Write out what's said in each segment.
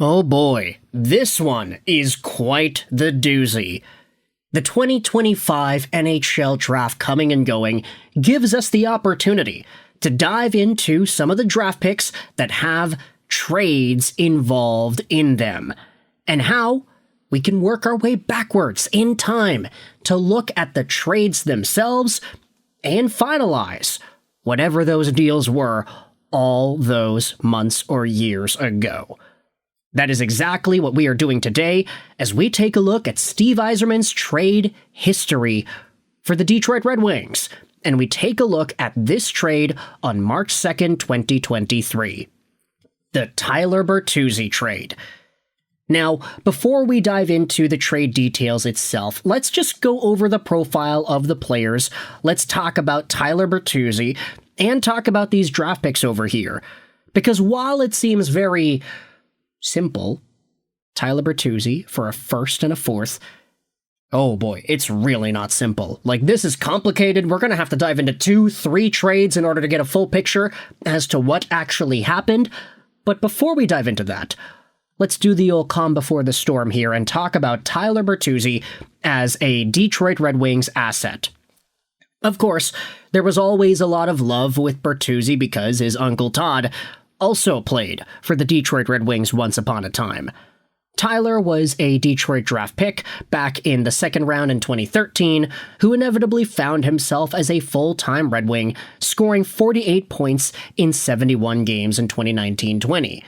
Oh boy, this one is quite the doozy. The 2025 NHL Draft coming and going gives us the opportunity to dive into some of the draft picks that have trades involved in them, and how we can work our way backwards in time to look at the trades themselves and finalize whatever those deals were all those months or years ago. That is exactly what we are doing today as we take a look at Steve Yzerman's trade history for the Detroit Red Wings, and we take a look at this trade on March 2nd, 2023. The Tyler Bertuzzi trade. Now, before we dive into the trade details itself, let's just go over the profile of the players. Let's talk about Tyler Bertuzzi and talk about these draft picks over here. Because while it seems very simple, Tyler Bertuzzi for a first and a fourth, oh boy, it's really not simple. Like, this is complicated. We're going to have to dive into 2-3 trades in order to get a full picture as to what actually happened. But before we dive into that, let's do the old calm before the storm here and talk about Tyler Bertuzzi as a Detroit Red Wings asset. Of course, there was always a lot of love with Bertuzzi because his uncle Todd also played for the Detroit Red Wings once upon a time. Tyler was a Detroit draft pick back in the second round in 2013, who inevitably found himself as a full-time Red Wing, scoring 48 points in 71 games in 2019-20.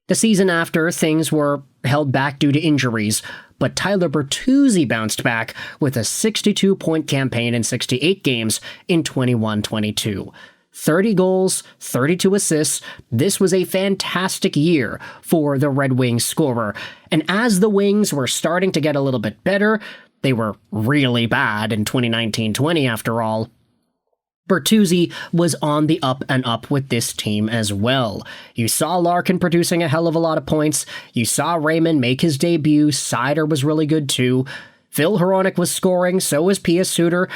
The season after, things were held back due to injuries, but Tyler Bertuzzi bounced back with a 62-point campaign in 68 games in 21-22. 30 goals, 32 assists. This was a fantastic year for the Red Wings scorer. And as the Wings were starting to get a little bit better, they were really bad in 2019-20 after all, Bertuzzi was on the up and up with this team as well. You saw Larkin producing a hell of a lot of points. You saw Raymond make his debut. Sider was really good too. Phil Hronek was scoring, so was P.S. Suter.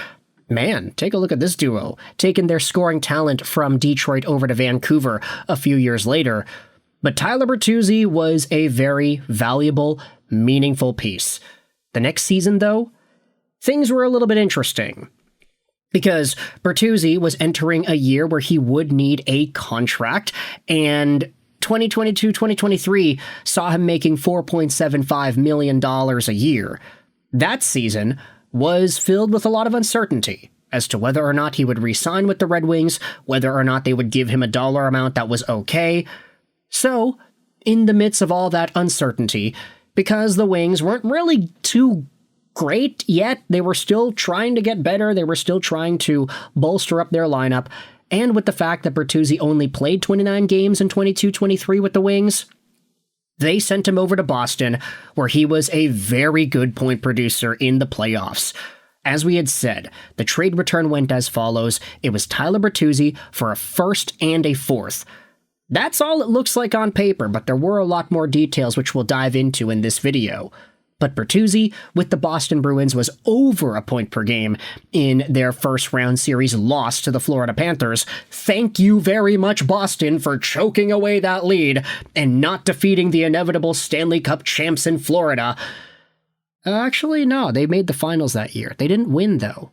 Man, take a look at this duo, taking their scoring talent from Detroit over to Vancouver a few years later. But Tyler Bertuzzi was a very valuable, meaningful piece. The next season, though, things were a little bit interesting, because Bertuzzi was entering a year where he would need a contract, and 2022-2023 saw him making $4.75 million a year. That season was filled with a lot of uncertainty as to whether or not he would re-sign with the Red Wings, whether or not they would give him a dollar amount that was okay. So, in the midst of all that uncertainty, because the Wings weren't really too great yet, they were still trying to get better, they were still trying to bolster up their lineup, and with the fact that Bertuzzi only played 29 games in 22-23 with the Wings, they sent him over to Boston, where he was a very good point producer in the playoffs. As we had said, the trade return went as follows. It was Tyler Bertuzzi for a first and a fourth. That's all it looks like on paper, but there were a lot more details which we'll dive into in this video. But Bertuzzi with the Boston Bruins was over a point per game in their first round series loss to the Florida Panthers. Thank you very much, Boston, for choking away that lead and not defeating the inevitable Stanley Cup champs in Florida. Actually, no, they made the finals that year. They didn't win, though.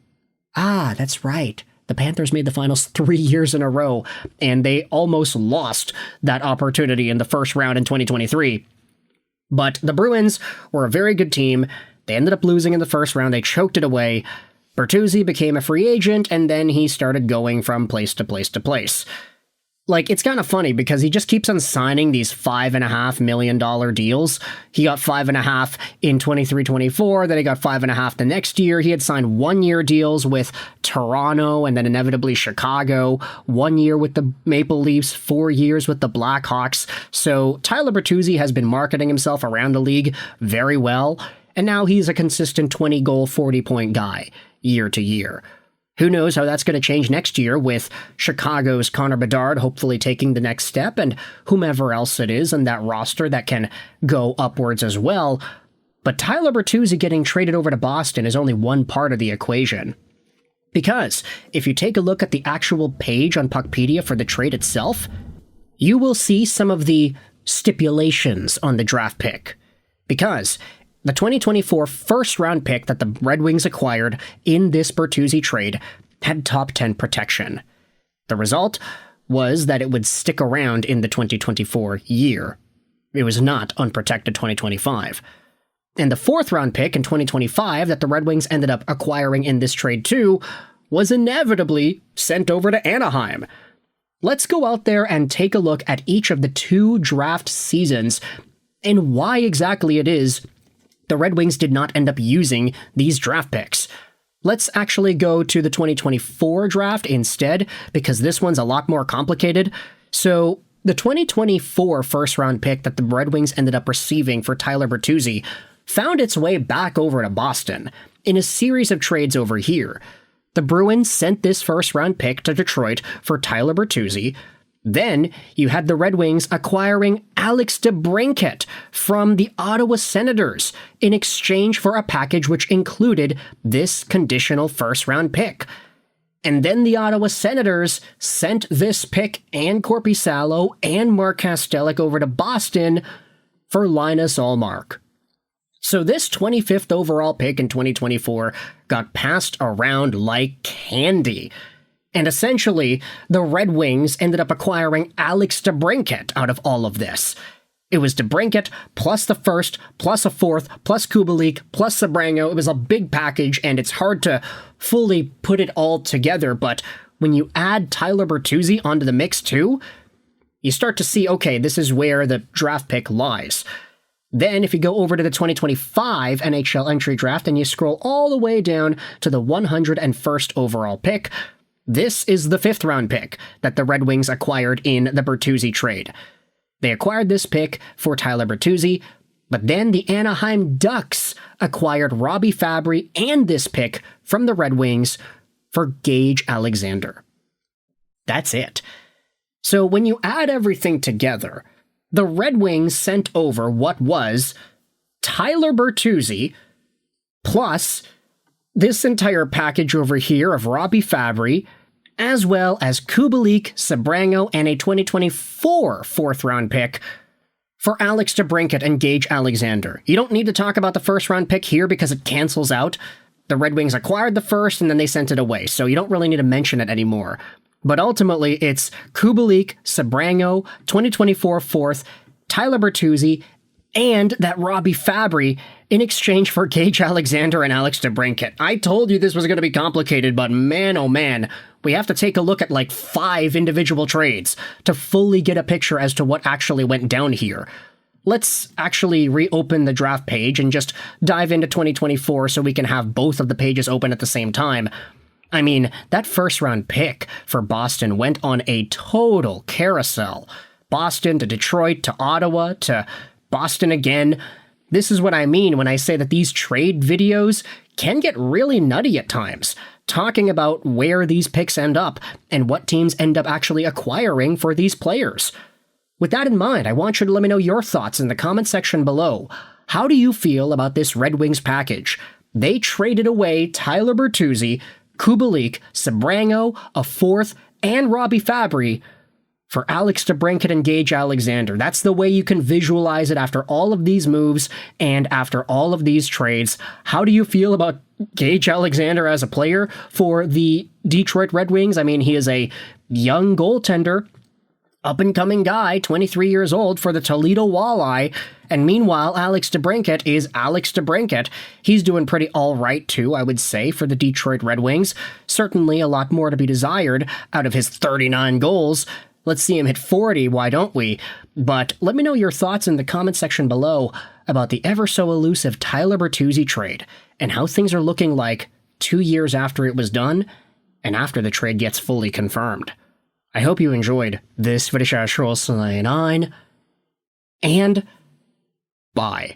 Ah, that's right. The Panthers made the finals 3 years in a row, and they almost lost that opportunity in the first round in 2023. But the Bruins were a very good team. They ended up losing in the first round. They choked it away. Bertuzzi became a free agent, and then he started going from place to place to place. Like, it's kind of funny because he just keeps on signing these $5.5 million deals. He got $5.5 in 23-24, then he got $5.5 the next year. He had signed 1-year deals with Toronto and then inevitably Chicago, 1 year with the Maple Leafs, 4 years with the Blackhawks. So Tyler Bertuzzi has been marketing himself around the league very well, and now he's a consistent 20-goal, 40-point guy year to year. Who knows how that's going to change next year with Chicago's Connor Bedard hopefully taking the next step and whomever else it is in that roster that can go upwards as well. But Tyler Bertuzzi getting traded over to Boston is only one part of the equation. Because if you take a look at the actual page on Puckpedia for the trade itself, you will see some of the stipulations on the draft pick. Because the 2024 first-round pick that the Red Wings acquired in this Bertuzzi trade had top 10 protection. The result was that it would stick around in the 2024 year. It was not unprotected 2025. And the fourth-round pick in 2025 that the Red Wings ended up acquiring in this trade too was inevitably sent over to Anaheim. Let's go out there and take a look at each of the 2 draft seasons and why exactly it is the Red Wings did not end up using these draft picks. Let's actually go to the 2024 draft instead, because this one's a lot more complicated. So, the 2024 first-round pick that the Red Wings ended up receiving for Tyler Bertuzzi found its way back over to Boston in a series of trades over here. The Bruins sent this first-round pick to Detroit for Tyler Bertuzzi. Then, you had the Red Wings acquiring Alex DeBrincat from the Ottawa Senators in exchange for a package which included this conditional first-round pick. And then the Ottawa Senators sent this pick and Korpisalo and Mark Kastelik over to Boston for Linus Ullmark. So this 25th overall pick in 2024 got passed around like candy. And essentially, the Red Wings ended up acquiring Alex DeBrincat out of all of this. It was DeBrincat plus the first, plus a fourth, plus Kubalik, plus Sebrango. It was a big package, and it's hard to fully put it all together, but when you add Tyler Bertuzzi onto the mix too, you start to see, okay, this is where the draft pick lies. Then, if you go over to the 2025 NHL Entry Draft and you scroll all the way down to the 101st overall pick, this is the 5th round pick that the Red Wings acquired in the Bertuzzi trade. They acquired this pick for Tyler Bertuzzi, but then the Anaheim Ducks acquired Robbie Fabry and this pick from the Red Wings for Gage Alexander. That's it. So when you add everything together, the Red Wings sent over what was Tyler Bertuzzi plus this entire package over here of Robbie Fabry, as well as Kubalik, Sebrango, and a 2024 4th-round pick for Alex DeBrincat and Gage Alexander. You don't need to talk about the first-round pick here because it cancels out. The Red Wings acquired the first, and then they sent it away, so you don't really need to mention it anymore. But ultimately, it's Kubalik, Sebrango, 2024 4th, Tyler Bertuzzi, and that Robbie Fabry in exchange for Gage Alexander and Alex DeBrincat. I told you this was going to be complicated, but man, oh man, we have to take a look at like 5 individual trades to fully get a picture as to what actually went down here. Let's actually reopen the draft page and just dive into 2024 so we can have both of the pages open at the same time. I mean, that first-round pick for Boston went on a total carousel. Boston to Detroit to Ottawa to Boston again. This is what I mean when I say that these trade videos can get really nutty at times, talking about where these picks end up and what teams end up actually acquiring for these players. With that in mind, I want you to let me know your thoughts in the comment section below. How do you feel about this Red Wings package? They traded away Tyler Bertuzzi, Kubalik, Sebrango, a 4th, and Robbie Fabry for Alex DeBrincat and Gage Alexander. That's the way you can visualize it after all of these moves and after all of these trades. How do you feel about Gage Alexander as a player for the Detroit Red Wings? I mean, he is a young goaltender, up-and-coming guy, 23 years old for the Toledo Walleye, and meanwhile, Alex DeBrincat is Alex DeBrincat. He's doing pretty all right, too, I would say, for the Detroit Red Wings. Certainly a lot more to be desired out of his 39 goals. Let's see him hit 40, why don't we? But let me know your thoughts in the comment section below about the ever-so-elusive Tyler Bertuzzi trade and how things are looking like 2 years after it was done and after the trade gets fully confirmed. I hope you enjoyed this video, and bye.